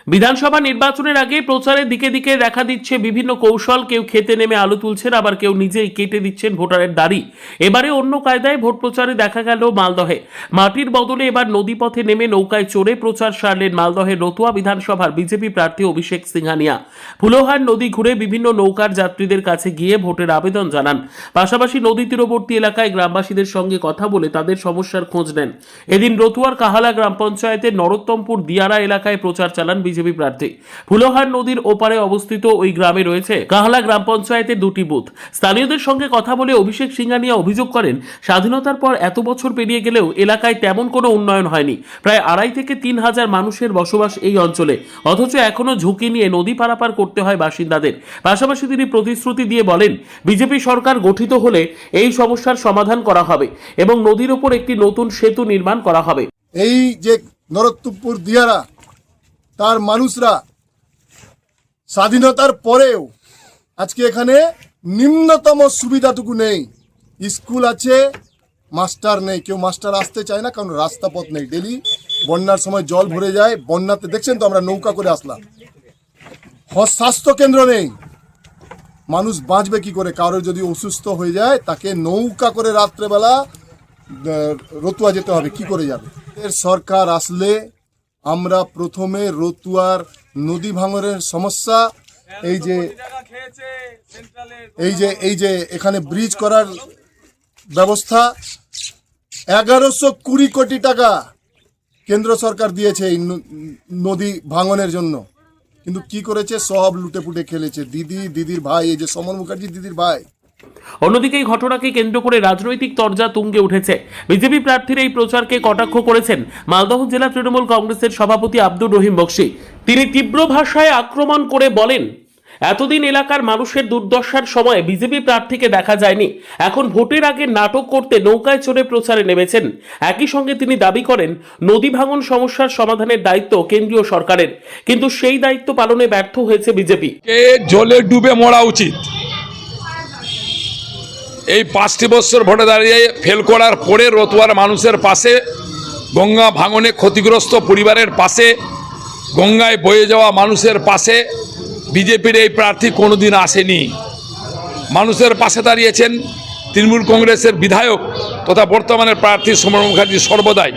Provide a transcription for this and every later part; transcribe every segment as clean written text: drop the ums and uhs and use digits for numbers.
বিধানসভা নির্বাচনের আগে প্রচারের দিকে দিকে দেখা দিচ্ছে বিভিন্ন কৌশল। কেউ খেতে নেমে আলু তুলছেন, আবার কেউ নিজেই কেটে দিচ্ছেন ভোটারের দাড়ি। এবারে অন্য কায়দায় ভোট প্রচারে দেখা গেল মালদহে। মাটির বদলে এবার নদীপথে নেমে নৌকায় চড়ে প্রচার সারলেন মালদহের রতুয়া বিধানসভার বিজেপি প্রার্থী অভিষেক সিংহানিয়া। ফুলোহার নদী ঘুরে বিভিন্ন নৌকার যাত্রীদের কাছে গিয়ে ভোটের আবেদন জানান। পাশাপাশি নদী তীরবর্তী এলাকায় গ্রামবাসীদের সঙ্গে কথা বলে তাদের সমস্যার খোঁজ নেন। এদিন রতুয়ার কাহালা গ্রাম পঞ্চায়েতের নরোত্তমপুর দিয়ারা এলাকায় প্রচার চালান বিজেপি প্রার্থী। ফুলোহার নদীর ওপারে অবস্থিত ওই গ্রামে রয়েছে কাহালা গ্রাম পঞ্চায়েতের দুটি বুথ। স্থানীয়দের সঙ্গে কথা বলে অভিষেক সিংহানিয়া অভিযোগ করেন, স্বাধীনতার পর এত বছর পেরিয়ে গেলেও এলাকায় তেমন কোনো উন্নয়ন হয়নি। প্রায় 2.5 থেকে 3 হাজার মানুষের বসবাস এই অঞ্চলে, অথচ এখনো ঝুঁকি নিয়ে নদী পারাপার করতে হয় বাসিন্দাদের। পাশাপাশি তিনি প্রতিশ্রুতি দিয়ে বলেন, বিজেপি সরকার গঠিত হলে এই সমস্যার সমাধান করা হবে এবং নদীর ওপর একটি নতুন সেতু নির্মাণ করা হবে। এই যে নরোত্তমপুর দিয়ারা, তার মানুষরা স্বাধীনতার পরেও আজকে এখানে নিম্নতম সুবিধাটুকু নেই। স্কুল আছে, মাস্টার নেই, কেউ মাস্টার আসতে চায় না, কারণ রাস্তা পথ নেই। ডেলি বন্যার সময় জল ভরে যায়, বন্যাতে দেখছেন তো আমরা নৌকা করে আসলাম। স্বাস্থ্য কেন্দ্র নেই, মানুষ বাঁচবে কি করে? কারোর যদি অসুস্থ হয়ে যায় তাকে নৌকা করে রাত্রেবেলা রতুয়া যেতে হবে, কি করে যাবে? এর সরকার আসলে আমরা প্রথমে রতুয়ার নদী ভাঙনের সমস্যা, এই যে এখানে ব্রিজ করার ব্যবস্থা, 1120 কোটি টাকা কেন্দ্র সরকার দিয়েছে এই নদী ভাঙনের জন্য। কিন্তু কি করেছে? সব লুটে পুটে খেলেছে। দিদির ভাই, এই যে সমর মুখার্জি দিদির ভাই। অন্যদিকে এই ঘটনাকে কেন্দ্র করে রাজনৈতিক তরজা তুঙ্গে উঠেছে। বিজেপি প্রার্থীর এই প্রচারকে কটাক্ষ করেছেন মালদহ জেলা তৃণমূল কংগ্রেসের সভাপতি আব্দুর রহিম বক্সি। তিনি তীব্র ভাষায় আক্রমণ করে বলেন, এতদিন এলাকার মানুষের দুর্দশার সময় বিজেপি প্রার্থীকে দেখা যায়নি, এখন ভোটের আগে নাটক করতে নৌকায় চড়ে প্রচারে নেমেছেন। একই সঙ্গে তিনি দাবি করেন, নদী ভাঙন সমস্যার সমাধানের দায়িত্ব কেন্দ্রীয় সরকারের, কিন্তু সেই দায়িত্ব পালনে ব্যর্থ হয়েছে বিজেপি। জলে ডুবে মরা উচিত। এই 5টি বছর ভোটে দাঁড়িয়ে ফেল করার পরে রতুয়ার মানুষের পাশে, গঙ্গা ভাঙনে ক্ষতিগ্রস্ত পরিবারের পাশে, গঙ্গায় বয়ে যাওয়া মানুষের পাশে বিজেপির এই প্রার্থী কোনোদিন আসেনি। মানুষের পাশে দাঁড়িয়েছেন তৃণমূল কংগ্রেসের বিধায়ক তথা বর্তমানের প্রার্থী সমর মুখার্জি সর্বদাই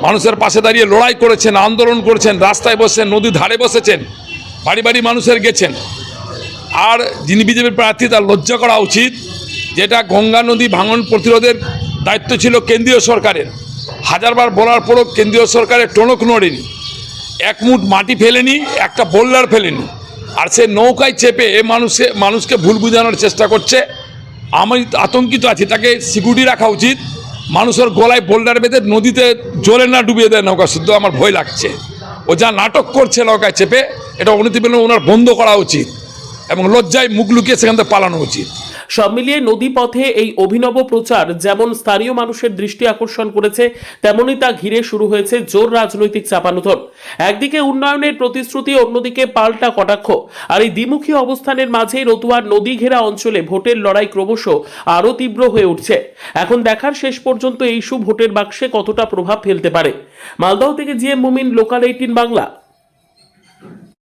মানুষের পাশে দাঁড়িয়ে লড়াই করেছেন, আন্দোলন করেছেন, রাস্তায় বসেছেন, নদীর ধারে বসেছেন, বাড়ি বাড়ি মানুষের গেছেন। আর যিনি বিজেপির প্রার্থী, তার লজ্জা করা উচিত। যেটা গঙ্গা নদী ভাঙন প্রতিরোধের দায়িত্ব ছিল কেন্দ্রীয় সরকারের, হাজারবার বলার পরও কেন্দ্রীয় সরকারের টনক নড়েনি, এক মুঠ মাটি ফেলেনি, একটা বোল্ডার ফেলেনি। আর সে নৌকায় চেপে মানুষকে ভুল বোঝানোর চেষ্টা করছে। আমি আতঙ্কিত আছি, তাকে সিকিউরিটি রাখা উচিত। মানুষের গলায় বোল্ডার বেঁধে নদীতে জলে না ডুবিয়ে দেয় নৌকা, শুদ্ধ আমার ভয় লাগছে। ও যা নাটক করছে নৌকায় চেপে, এটা অনতিবিলম্বে ওনার বন্ধ করা উচিত এবং লজ্জায় মুখ লুকিয়ে সেখান থেকে পালানো উচিত। সব মিলিয়ে নদী পথে এই অভিনব প্রচার যেমন স্থানীয় মানুষের দৃষ্টি আকর্ষণ করেছে, তেমনি তা ঘিরে শুরু হয়েছে জোর রাজনৈতিক চাপানুতর। একদিকে উন্নয়নের প্রতিশ্রুতি, অন্যদিকে পাল্টা কটাক্ষ। আর এই দ্বিমুখী অবস্থানের মাঝেই রতুয়ার নদী ঘেরা অঞ্চলে ভোটের লড়াই ক্রমশ আরও তীব্র হয়ে উঠছে। এখন দেখার শেষ পর্যন্ত এই ইস্যু ভোটের বাক্সে কতটা প্রভাব ফেলতে পারে। মালদহ থেকে জিএম মুমিন, লোকাল 18 বাংলা।